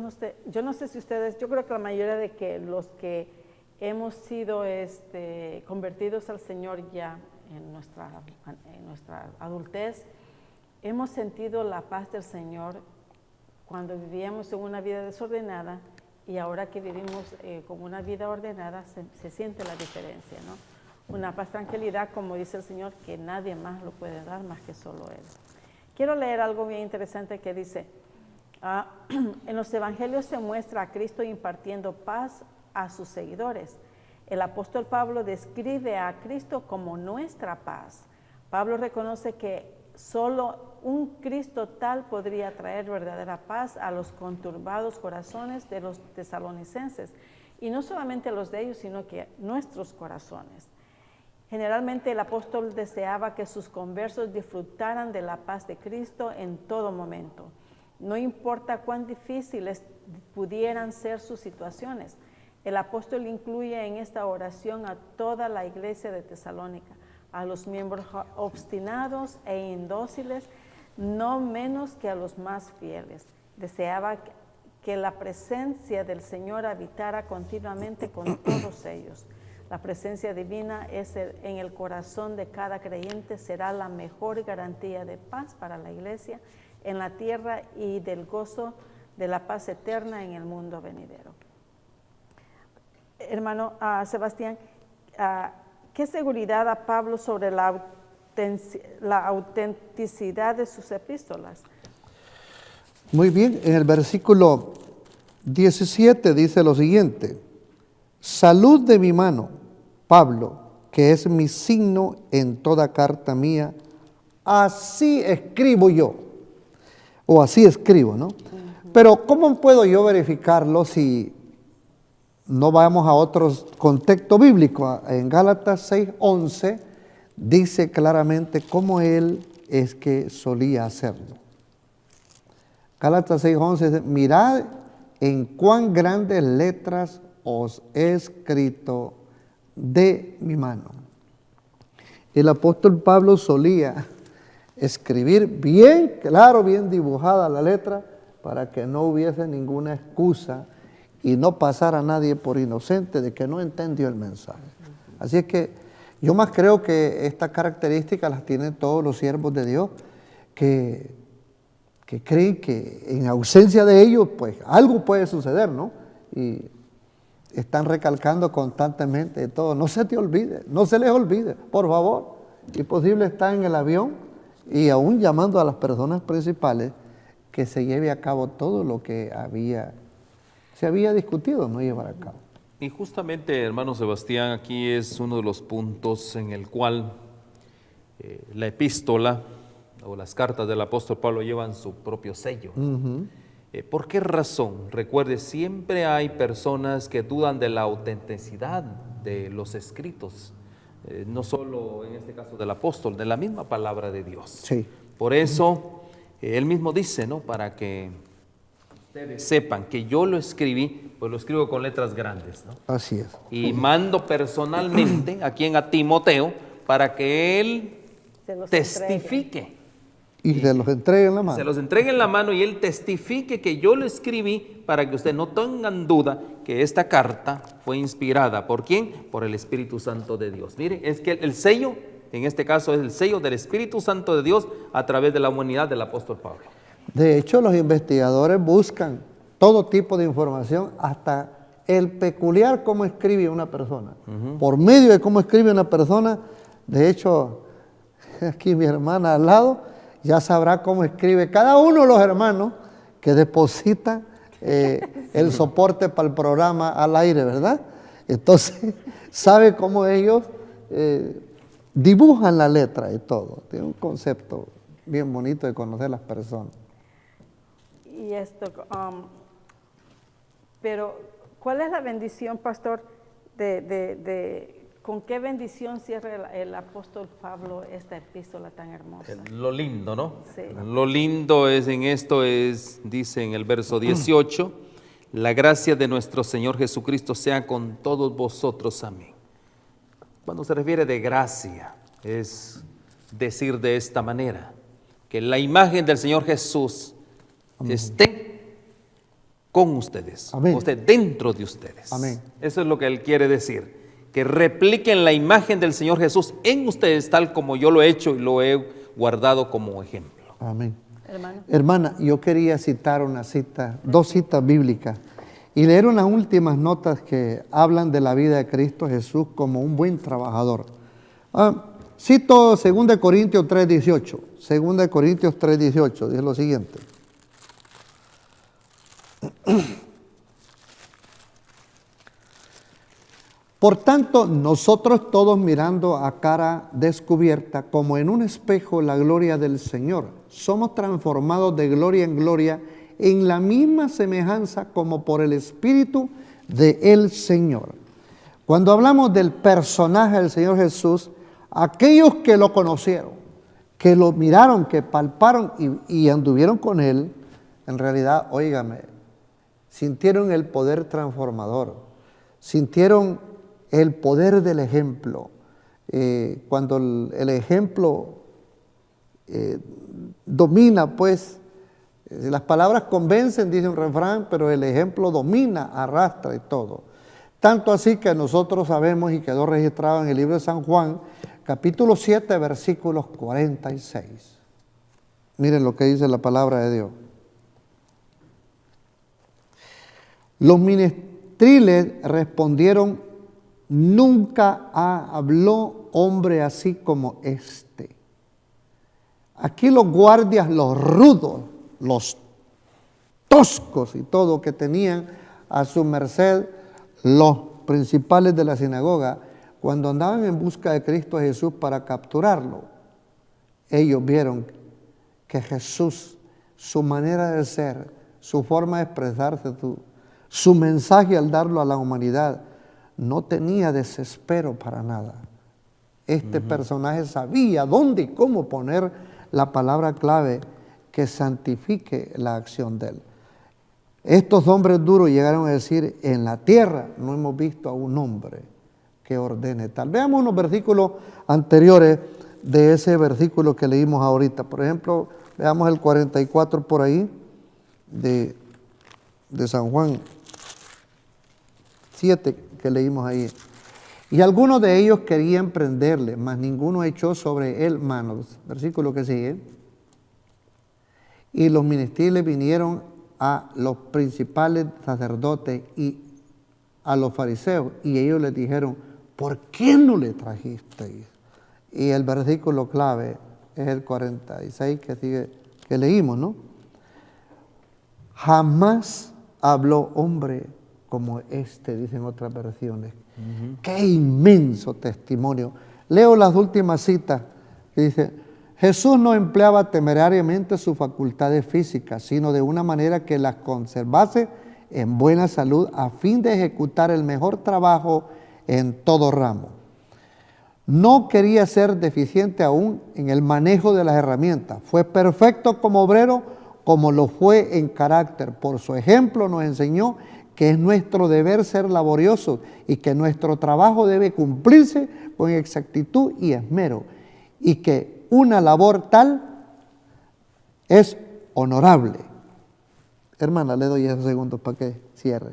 S2: yo no sé si ustedes, yo creo que la mayoría de que los que hemos sido convertidos al Señor ya en nuestra adultez, hemos sentido la paz del Señor cuando vivíamos en una vida desordenada y ahora que vivimos con una vida ordenada se siente la diferencia, ¿no? Una paz, tranquilidad, como dice el Señor, que nadie más lo puede dar más que solo Él. Quiero leer algo bien interesante que dice, en los evangelios se muestra a Cristo impartiendo paz a sus seguidores. El apóstol Pablo describe a Cristo como nuestra paz. Pablo reconoce que solo un Cristo tal podría traer verdadera paz a los conturbados corazones de los tesalonicenses, y no solamente los de ellos, sino que nuestros corazones. Generalmente el apóstol deseaba que sus conversos disfrutaran de la paz de Cristo en todo momento. No importa cuán difíciles pudieran ser sus situaciones. El apóstol incluye en esta oración a toda la iglesia de Tesalónica. a los miembros obstinados e indóciles, no menos que a los más fieles. Deseaba que la presencia del Señor habitara continuamente con todos ellos. La presencia divina en el corazón de cada creyente será la mejor garantía de paz para la iglesia en la tierra y del gozo de la paz eterna en el mundo venidero. Hermano Sebastián, ¿qué seguridad da Pablo sobre la autenticidad de sus epístolas?
S3: Muy bien, en el versículo 17 dice lo siguiente: salud de mi mano, Pablo, que es mi signo en toda carta mía, así escribo yo, o así escribo, ¿no? Pero ¿cómo puedo yo verificarlo si no vamos a otro contexto bíblico? En Gálatas 6:11 dice claramente cómo él es que solía hacerlo. Gálatas 6:11 dice: mirad en cuán grandes letras os he escrito de mi mano. El apóstol Pablo solía escribir bien claro, bien dibujada la letra, para que no hubiese ninguna excusa y no pasara a nadie por inocente de que no entendió el mensaje. Así es que yo más creo que estas características las tienen todos los siervos de Dios, que creen que en ausencia de ellos, pues algo puede suceder, ¿no? Y están recalcando constantemente todo. No se te olvide, no se les olvide, por favor. Si posible, está en el avión y aún llamando a las personas principales que se lleve a cabo todo lo que se había discutido, no llevar a cabo.
S4: Y justamente, hermano Sebastián, aquí es uno de los puntos en el cual la epístola o las cartas del apóstol Pablo llevan su propio sello. ¿Por qué razón? Recuerde, siempre hay personas que dudan de la autenticidad de los escritos, no solo en este caso del apóstol, de la misma palabra de Dios.
S3: Sí.
S4: Por eso, él mismo dice, ¿no? Para que ustedes sepan que yo lo escribí, pues lo escribo con letras grandes, ¿no?
S3: Así es.
S4: Y mando personalmente a quien, a Timoteo, para que él testifique.
S3: Y se los entregue en la mano.
S4: Se los entregue en la mano y él testifique que yo lo escribí, para que ustedes no tengan duda que esta carta fue inspirada. ¿Por quién? Por el Espíritu Santo de Dios. Mire, es que el sello, en este caso, es el sello del Espíritu Santo de Dios a través de la humanidad del apóstol Pablo.
S3: De hecho, los investigadores buscan todo tipo de información, hasta el peculiar cómo escribe una persona. Por medio de cómo escribe una persona, de hecho, aquí mi hermana al lado ya sabrá cómo escribe cada uno de los hermanos que deposita el soporte para el programa al aire, ¿verdad? Entonces, sabe cómo ellos dibujan la letra y todo. Tiene un concepto bien bonito de conocer las personas.
S2: Y esto, pero ¿cuál es la bendición, pastor, con qué bendición cierra el apóstol Pablo esta epístola tan hermosa?
S4: Lo lindo, ¿no?
S2: Sí.
S4: Lo lindo en esto dice en el verso 18, la gracia de nuestro Señor Jesucristo sea con todos vosotros, amén. Cuando se refiere de gracia, es decir de esta manera, que la imagen del Señor Jesús esté con ustedes,
S3: amén,
S4: o esté dentro de ustedes.
S3: Amén.
S4: Eso es lo que él quiere decir, que repliquen la imagen del Señor Jesús en ustedes, tal como yo lo he hecho y lo he guardado como ejemplo.
S3: Amén.
S2: Hermano.
S3: Hermana, yo quería citar dos citas bíblicas y leer unas últimas notas que hablan de la vida de Cristo Jesús como un buen trabajador. Cito 2 Corintios 3:18. 2 Corintios 3:18 dice lo siguiente. Por tanto, nosotros todos mirando a cara descubierta, como en un espejo, la gloria del Señor, somos transformados de gloria en gloria en la misma semejanza como por el Espíritu del Señor. Cuando hablamos del personaje del Señor Jesús, aquellos que lo conocieron, que lo miraron, que palparon y anduvieron con Él, en realidad, óigame, sintieron el poder transformador, sintieron el poder del ejemplo, cuando el ejemplo domina, pues, las palabras convencen, dice un refrán, pero el ejemplo domina, arrastra y todo. Tanto así que nosotros sabemos y quedó registrado en el libro de San Juan, capítulo 7, versículos 46. Miren lo que dice la palabra de Dios. Los ministriles respondieron: nunca habló hombre así como este. Aquí los guardias, los rudos, los toscos y todo que tenían a su merced los principales de la sinagoga, cuando andaban en busca de Cristo Jesús para capturarlo, ellos vieron que Jesús, su manera de ser, su forma de expresarse, su mensaje al darlo a la humanidad, no tenía desespero para nada. Este personaje sabía dónde y cómo poner la palabra clave que santifique la acción de él. Estos hombres duros llegaron a decir: en la tierra no hemos visto a un hombre que ordene tal. Veamos unos versículos anteriores de ese versículo que leímos ahorita. Por ejemplo, veamos el 44 por ahí de San Juan 7 que leímos ahí. Y algunos de ellos querían prenderle, mas ninguno echó sobre él manos. Versículo que sigue. Y los ministriles vinieron a los principales sacerdotes y a los fariseos, y ellos les dijeron: ¿por qué no le trajisteis? Y el versículo clave es el 46 que sigue, que leímos, ¿no? Jamás habló hombre como este, dicen otras versiones. ¡Qué inmenso testimonio! Leo las últimas citas que dice: Jesús no empleaba temerariamente sus facultades físicas, sino de una manera que las conservase en buena salud a fin de ejecutar el mejor trabajo en todo ramo. No quería ser deficiente aún en el manejo de las herramientas. Fue perfecto como obrero, como lo fue en carácter. Por su ejemplo nos enseñó que es nuestro deber ser laboriosos y que nuestro trabajo debe cumplirse con exactitud y esmero, y que una labor tal es honorable. Hermana, le doy esos segundos para que cierre.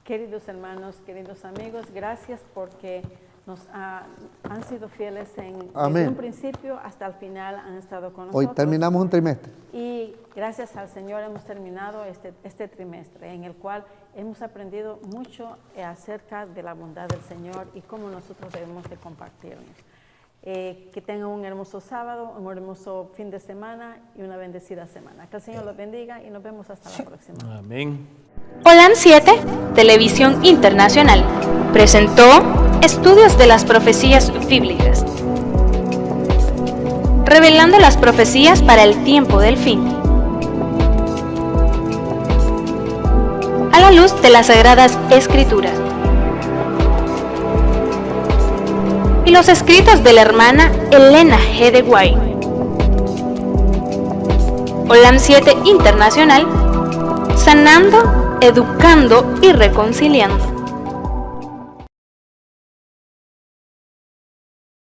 S2: Queridos hermanos, queridos amigos, gracias porque nos han sido fieles desde un principio hasta el final, han estado con nosotros.
S3: Hoy terminamos un trimestre.
S2: Y gracias al Señor hemos terminado este trimestre, en el cual hemos aprendido mucho acerca de la bondad del Señor y cómo nosotros debemos de compartirnos. Que tengan un hermoso sábado, un hermoso fin de semana y una bendecida semana. Que el Señor los bendiga y nos vemos hasta la próxima.
S4: Amén.
S1: Holan 7, Televisión Internacional, presentó Estudios de las Profecías Bíblicas, revelando las profecías para el tiempo del fin, a la luz de las Sagradas Escrituras y los escritos de la hermana Elena G. de White. Holan 7 Internacional, sanando, educando y reconciliando.